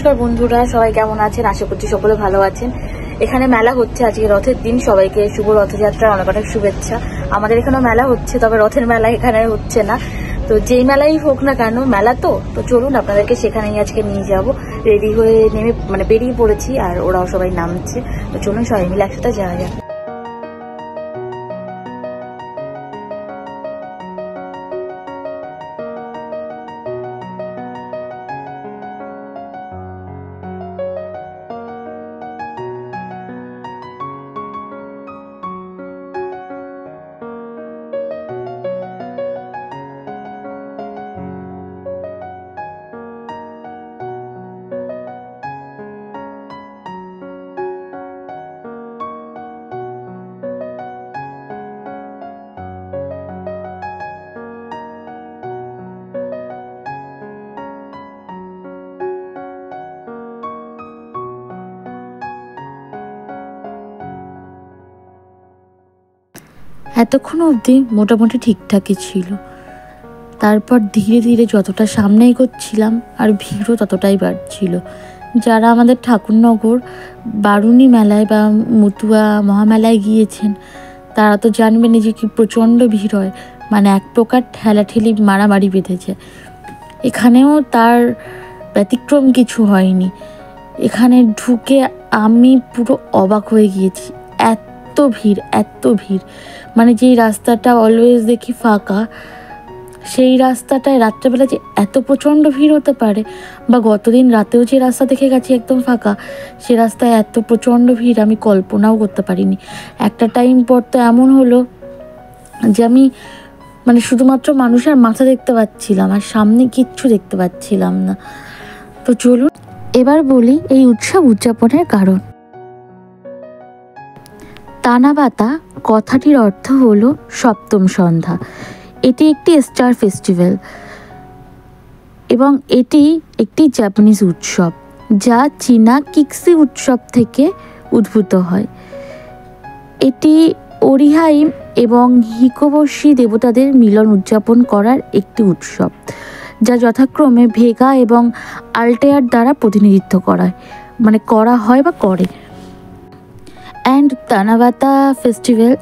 নমস্কার বন্ধুরা, সবাই কেমন আছেন? আশা করছি সকলে ভালো আছেন। এখানে মেলা হচ্ছে, আজকে রথের দিন। সবাইকে শুভ রথযাত্রার অনেক অনেক শুভেচ্ছা। আমাদের এখানেও মেলা হচ্ছে, তবে রথের মেলা এখানে হচ্ছে না। তো যেই মেলাই হোক না কেন, মেলা তো চলুন আপনাদেরকে সেখানেই আজকে নিয়ে যাব। রেডি হয়ে বেরিয়ে পড়েছি, আর ওরাও সবাই নামছে। তো চলুন সবাই মিলে একসাথে যাওয়া যাক। এতক্ষণ অবধি মোটামুটি ঠিকঠাকই ছিল। তারপর ধীরে ধীরে যতটা সামনে এগোচ্ছিলাম আর ভিড়ও ততটাই বাড়ছিল। যারা আমাদের ঠাকুরনগর বারুণী মেলায় বা মতুয়া মহামেলায় গিয়েছেন তারা তো জানবেনই যে কি প্রচণ্ড ভিড় হয়, মানে এক প্রকার ঠেলাঠেলি মারামারি বেঁধেছে। এখানেও তার ব্যতিক্রম কিছু হয়নি। এখানে ঢুকে আমি পুরো অবাক হয়ে গিয়েছি। এত ভিড়, মানে যেই রাস্তাটা অলওয়েজ দেখি ফাঁকা, সেই রাস্তাটায় রাত্রেবেলা যে এত প্রচণ্ড ভিড় হতে পারে, বা গতদিন রাতেও যে রাস্তা দেখে গেছি একদম ফাঁকা, সে রাস্তায় এত প্রচণ্ড ভিড় আমি কল্পনাও করতে পারিনি। একটা টাইম পর তো এমন হলো যে আমি শুধুমাত্র মানুষের মাথা দেখতে পাচ্ছিলাম, আর সামনে কিচ্ছু দেখতে পাচ্ছিলাম না। তো চলুন এবার বলি এই উৎসব উদযাপনের কারণ। তানাবাতা কথাটির অর্থ হলো সপ্তম সন্ধ্যা। এটি একটি স্টার ফেস্টিভ্যাল এবং এটি একটি জাপানিজ উৎসব যা চীনা কিক্সি উৎসব থেকে উদ্ভূত হয়। এটি ওরিহাইম এবং হিকোবশি দেবতাদের মিলন উদযাপন করার একটি উৎসব, যা যথাক্রমে ভেগা এবং আলটেয়ার দ্বারা প্রতিনিধিত্ব করা হয় বা করে। And Tanabata festival,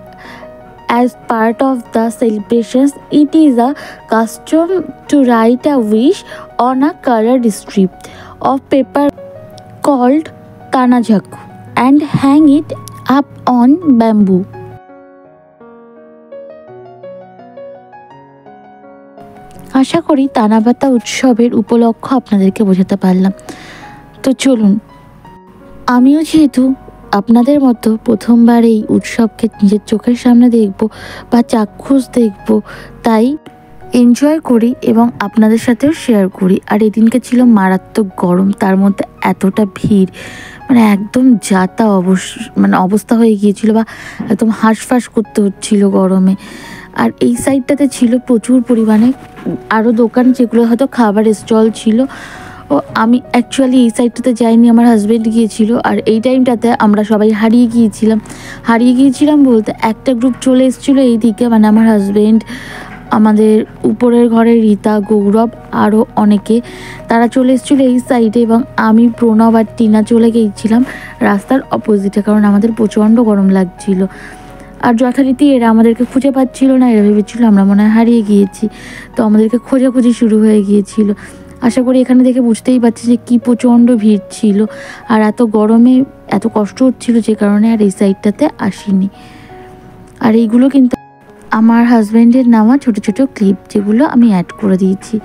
as part of the celebrations, it is a custom to write a wish on a colored strip of paper called tanajaku and hang it up on bamboo. আশা করি তানাবাতা উৎসবের উপলক্ষ আপনাদেরকে বোঝাতে পারলাম। তো চলুন, আমিও যেহেতু আপনাদের মতো প্রথমবার এই উৎসবকে নিজের চোখের সামনে দেখব বা চাক্ষুষ দেখব, তাই এনজয় করি এবং আপনাদের সাথেও শেয়ার করি। আর এদিনকে ছিল মারাত্মক গরম, তার মধ্যে এতটা ভিড়, একদম যাতা অবস্থা হয়ে গিয়েছিল, বা একদম হাঁসফাঁস করতে হচ্ছিল গরমে। আর এই সাইডটাতে ছিল প্রচুর পরিমাণে আরও দোকান, যেগুলো হয়তো খাবারের স্টল ছিল। ও আমি অ্যাকচুয়ালি এই সাইডটাতে যাইনি, আমার হাজব্যান্ড গিয়েছিল। আর এই টাইমটাতে আমরা সবাই হারিয়ে গিয়েছিলাম বলতে একটা গ্রুপ চলে এসেছিলো এই দিকে, আমার হাজব্যান্ড, আমাদের উপরের ঘরের রীতা, গৌরব, আরও অনেকে, তারা চলে এসেছিলো এই সাইডে, এবং আমি, প্রণব আর টিনা চলে গিয়েছিলাম রাস্তার অপোজিটে, কারণ আমাদের প্রচণ্ড গরম লাগছিল। আর যথারীতি এরা আমাদেরকে খুঁজে পাচ্ছিল না, এরা ভেবেছিল আমরা মনে হয় হারিয়ে গিয়েছি, তো আমাদেরকে খোঁজাখুঁজি শুরু হয়ে গিয়েছিল। আশা করি এখানে দেখে বুঝতেই পারছি যে কি প্রচণ্ড ভিড় ছিল, আর এত গরমে এত কষ্ট হচ্ছিল, যে কারণে আর এই সাইডটাতে আসিনি। আর এইগুলো কিন্তু আমার হাজব্যান্ডের নেওয়া ছোট ছোট ক্লিপ, যেগুলো আমি অ্যাড করে দিয়েছি।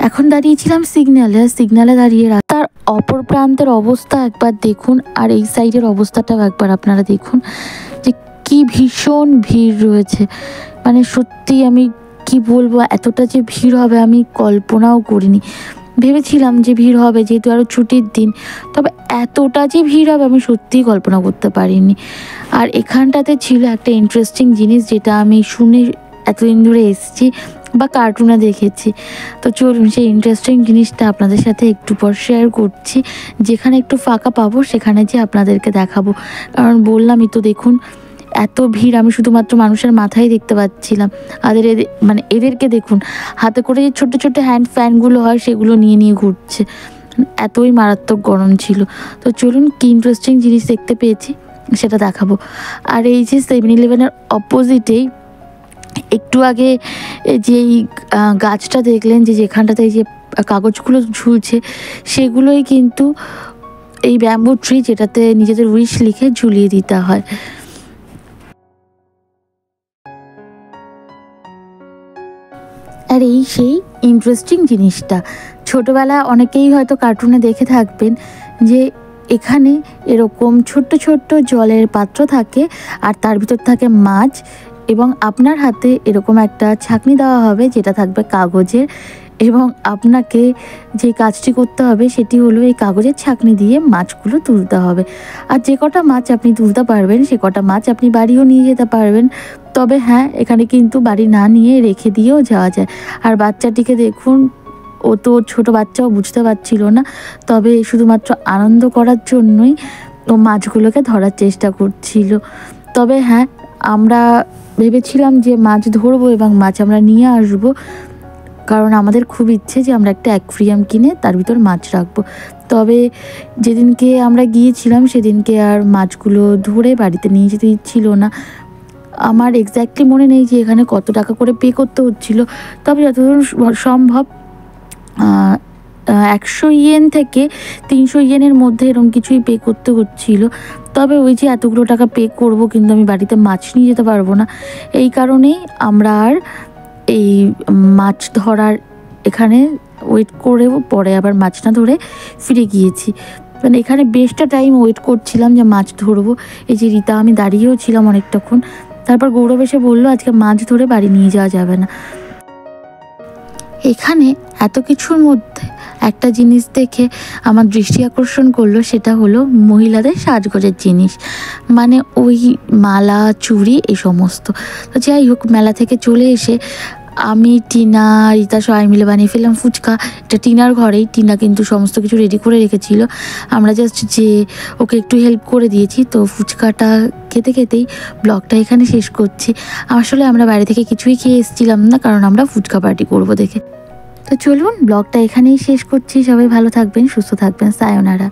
এখন দাঁড়িয়েছিলাম সিগন্যালে দাঁড়িয়ে রাস্তার অপর প্রান্তের অবস্থা একবার দেখুন, আর এই সাইডের অবস্থাটাও একবার আপনারা দেখুন যে কি ভীষণ ভিড় রয়েছে। সত্যি আমি কি বলবো, এতটা যে ভিড় হবে আমি কল্পনাও করিনি। ভেবেছিলাম যে ভিড় হবে যেহেতু আরও ছুটির দিন, তবে এতটা যে ভিড় হবে আমি সত্যিই কল্পনা করতে পারিনি। আর এখানটাতে ছিল একটা ইন্টারেস্টিং জিনিস, যেটা আমি শুনে এতদিন ধরে এসেছি, বা কার্টুনে দেখেছি। তো চলুন সেই ইন্টারেস্টিং জিনিসটা আপনাদের সাথে একটু পর শেয়ার করছি। যেখানে একটু ফাঁকা পাবো সেখানে যে আপনাদেরকে দেখাবো, কারণ বললামই তো দেখুন এত ভিড়, আমি শুধুমাত্র মানুষের মাথায় দেখতে পাচ্ছিলাম। মানে এদেরকে দেখুন, হাতে করে যে ছোট্ট ছোট্ট হ্যান্ড ফ্যানগুলো হয় সেগুলো নিয়ে নিয়ে ঘুরছে, এতই মারাত্মক গরম ছিল। তো চলুন কি ইন্টারেস্টিং জিনিস দেখতে পেয়েছি সেটা দেখাবো। আর এই যে 7-Eleven-এর অপোজিটেই একটু আগে যেই গাছটা দেখলেন, যেখানটাতে যে কাগজগুলো ঝুলছে, সেগুলোই কিন্তু এই ব্যাম্বু ট্রি, যেটাতে নিজেদের উইশ লিখে ঝুলিয়ে দিতে হয়। আর এই সেই ইন্টারেস্টিং জিনিসটা ছোটোবেলায় অনেকেই হয়তো কার্টুনে দেখে থাকবেন যে এখানে এরকম ছোট্ট ছোট্ট জলের পাত্র থাকে আর তার ভিতর থাকে মাছ, এবং আপনার হাতে এরকম একটা ছাঁকনি দেওয়া হবে যেটা থাকবে কাগজের, এবং আপনাকে যে কাজটি করতে হবে সেটি হলো এই কাগজের ছাঁকনি দিয়ে মাছগুলো তুলতে হবে। আর যে কটা মাছ আপনি তুলতে পারবেন সে কটা মাছ আপনি বাড়িও নিয়ে যেতে পারবেন। তবে হ্যাঁ, এখানে কিন্তু বাড়ি না নিয়ে রেখে দিয়েও যাওয়া যায়। আর বাচ্চাটিকে দেখুন, ও তো ছোট বাচ্চাও বুঝতে পারছিল না, তবে শুধুমাত্র আনন্দ করার জন্যই ও মাছগুলোকে ধরার চেষ্টা করছিল। তবে হ্যাঁ, আমরা ভেবেছিলাম যে মাছ ধরবো এবং মাছ আমরা নিয়ে আসবো, কারণ আমাদের খুব ইচ্ছে যে আমরা একটা অ্যাকুয়ারিয়াম কিনে তার ভিতর মাছ রাখবো। তবে যেদিনকে আমরা গিয়েছিলাম সেদিনকে আর মাছগুলো ধরে বাড়িতে নিয়ে যেতে ছিল না। আমার এক্স্যাক্টলি মনে নেই যে এখানে কত টাকা করে পে করতে হচ্ছিল, তবে যতদূর সম্ভব 100 ইয়েন থেকে 300 ইয়েনের মধ্যে এরকম কিছুই পে করতে হচ্ছিল। তবে ওই যে এতগুলো টাকা পে করব কিন্তু আমি বাড়িতে মাছ নিয়ে যেতে পারবো না, এই কারণেই আমরা আর এই মাছ ধরার এখানে ওয়েট করেও পরে আবার মাছ না ধরে ফিরে গিয়েছি। মানে এখানে বেশটা টাইম ওয়েট করছিলাম যে মাছ ধরবো। এই যে রীতা, আমি দাঁড়িয়েও ছিলাম অনেকটাক্ষণ। তারপর গৌরব এসে বললো আজকে মাছ ধরে বাড়ি নিয়ে যাওয়া যাবে না। এখানে এত কিছুর মধ্যে একটা জিনিস দেখে আমার দৃষ্টি আকর্ষণ করলো, সেটা হলো মহিলাদের সাজগোজের জিনিস, মানে ওই মালা, চুড়ি, এই সমস্ত। তো যাই হোক, মেলা থেকে চলে এসে আমি, টিনা, রীতা সবাই মিলে বানিয়ে ফেললাম ফুচকা। এটা টিনার ঘরেই, টিনা কিন্তু সমস্ত কিছু রেডি করে রেখেছিল, আমরা জাস্ট যে ওকে একটু হেল্প করে দিয়েছি। তো ফুচকাটা খেতে খেতেই ব্লগটা এখানে শেষ করছি। আসলে আমরা বাইরে থেকে কিছুই খেয়ে এসেছিলাম না, কারণ আমরা ফুচকা পার্টি করবো দেখে। তো চলুন ব্লগটা এখানেই শেষ করছি। সবাই ভালো থাকবেন, সুস্থ থাকবেন, সায়োনারা।